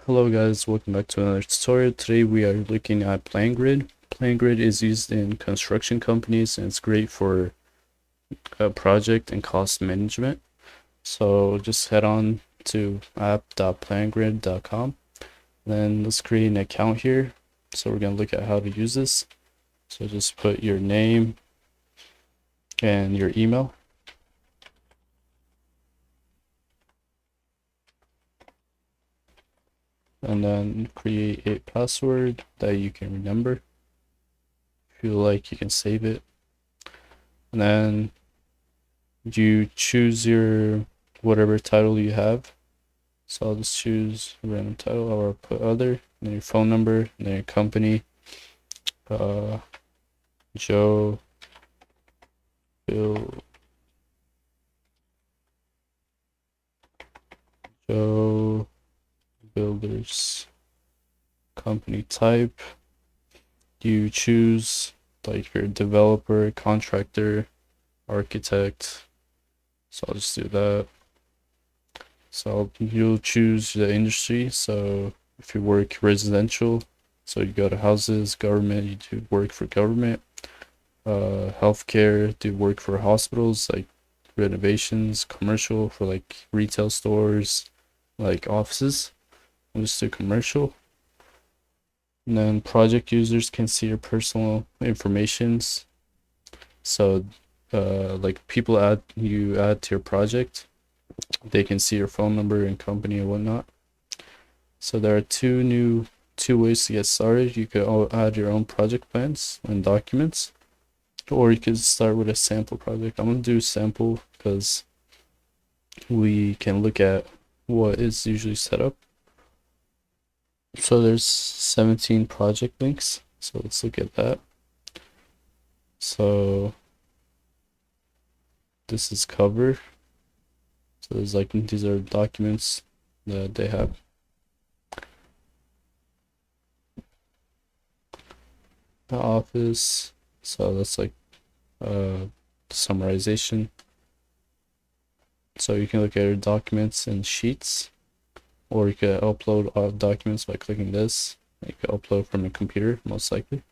Hello guys, welcome back to another tutorial. Today we are looking at PlanGrid. PlanGrid is used in construction companies and it's great for project and cost management. So just head on to app.plangrid.com. Then let's create an account here. So we're going to look at how to use this. So just put your name and your email. And then create a password that you can remember. If you like, you can save it. And then you choose your whatever title you have. So I'll just choose a random title or put other, and then your phone number, and then your company, uh, Joe, Bill, Joe Builders, company type. You choose like your developer, contractor, architect. So I'll just do that. So you'll choose the industry. So if you work residential, so you go to houses, government, you do work for government, healthcare, do work for hospitals, like renovations, commercial for like retail stores, like offices. I'll just do commercial. And then project users can see your personal informations. So like people add to your project, they can see your phone number and company and whatnot. So there are two ways to get started. You could add your own project plans and documents, or you could start with a sample project. I'm gonna do sample because we can look at what is usually set up. So there's 17 project links. So let's look at that. So this is cover. So there's like, these are documents that they have. The office. So that's like summarization. So you can look at your documents and sheets, or you can upload all documents by clicking this. You can upload from a computer, most likely.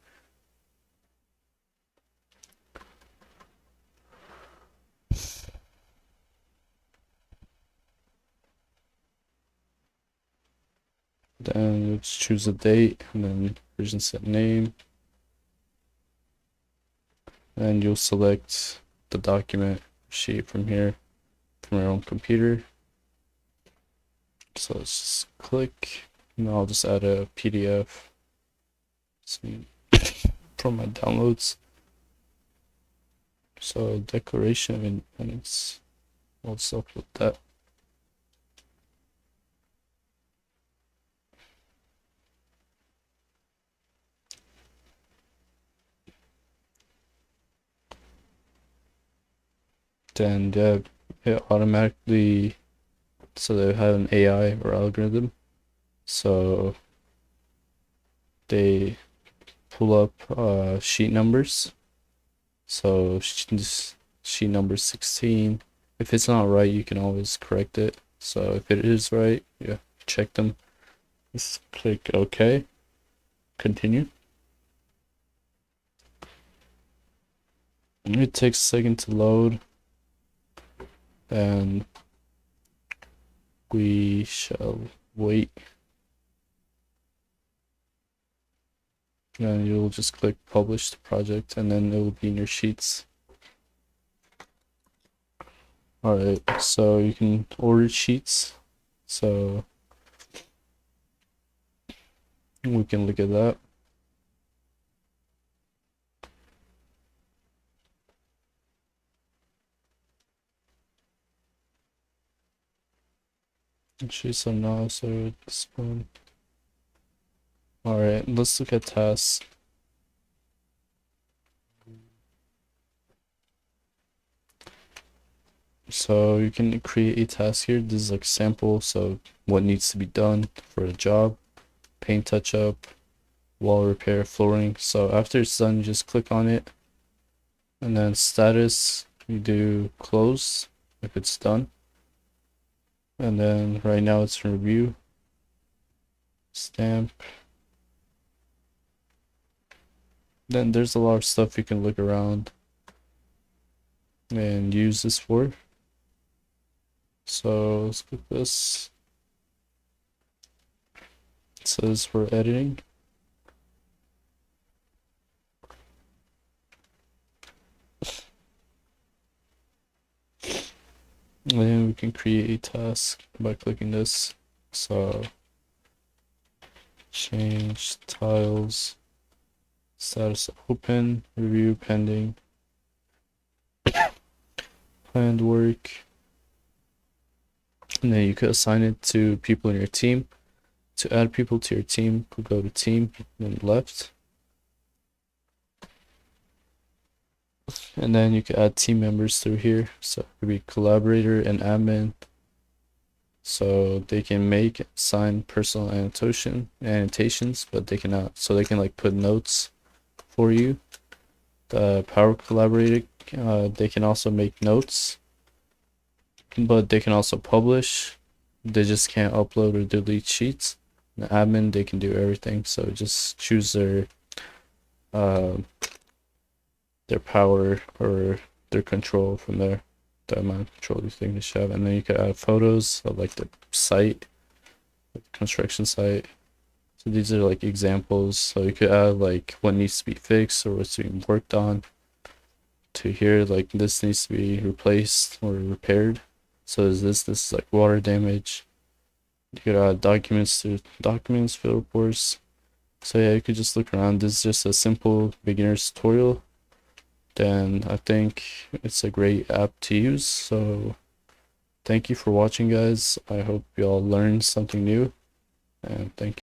Then let's choose a date, and then version set name. And you'll select the document sheet from here, from your own computer. So let's just click, and I'll just add a PDF from my downloads. So Declaration of Independence, I'll just upload that. Then it automatically, so they have an AI or algorithm. So they pull up sheet numbers. So this sheet number 16. If it's not right, you can always correct it. So if it is right, yeah, check them. Just click OK. Continue. And it takes a second to load. And we shall wait. And you'll just click publish the project, and then it will be in your sheets. Alright, so you can order sheets. So we can look at that. Actually, so now, so this one. Alright, let's look at tasks. So you can create a task here. This is like sample, so what needs to be done for a job. Paint touch up, wall repair, flooring. So after it's done, you just click on it. And then status, you do close if it's done. And then right now it's in review. stamp. Then there's a lot of stuff you can look around and use this for. So let's click this. It says for editing. And then we can create a task by clicking this. So change tiles, status open, review pending, planned work. And then you could assign it to people in your team. To add people to your team, go to team, then left. And then you can add team members through here. So it could be collaborator and admin. So they can make, sign personal annotations, but they cannot. So they can like put notes for you. The power collaborator, they can also make notes, but they can also publish. They just can't upload or delete sheets. The admin, they can do everything. So just choose their power or their control from there, the amount of control you think they should have. And then you can add photos of like the site, like the construction site. So these are like examples. So you could add like what needs to be fixed or what's being worked on to here. Like this needs to be replaced or repaired. So is this is like water damage. You could add documents to documents, field reports. So yeah, you could just look around. This is just a simple beginner's tutorial. Then I think it's a great app to use. So thank you for watching, guys. I hope you all learned something new, and thank you.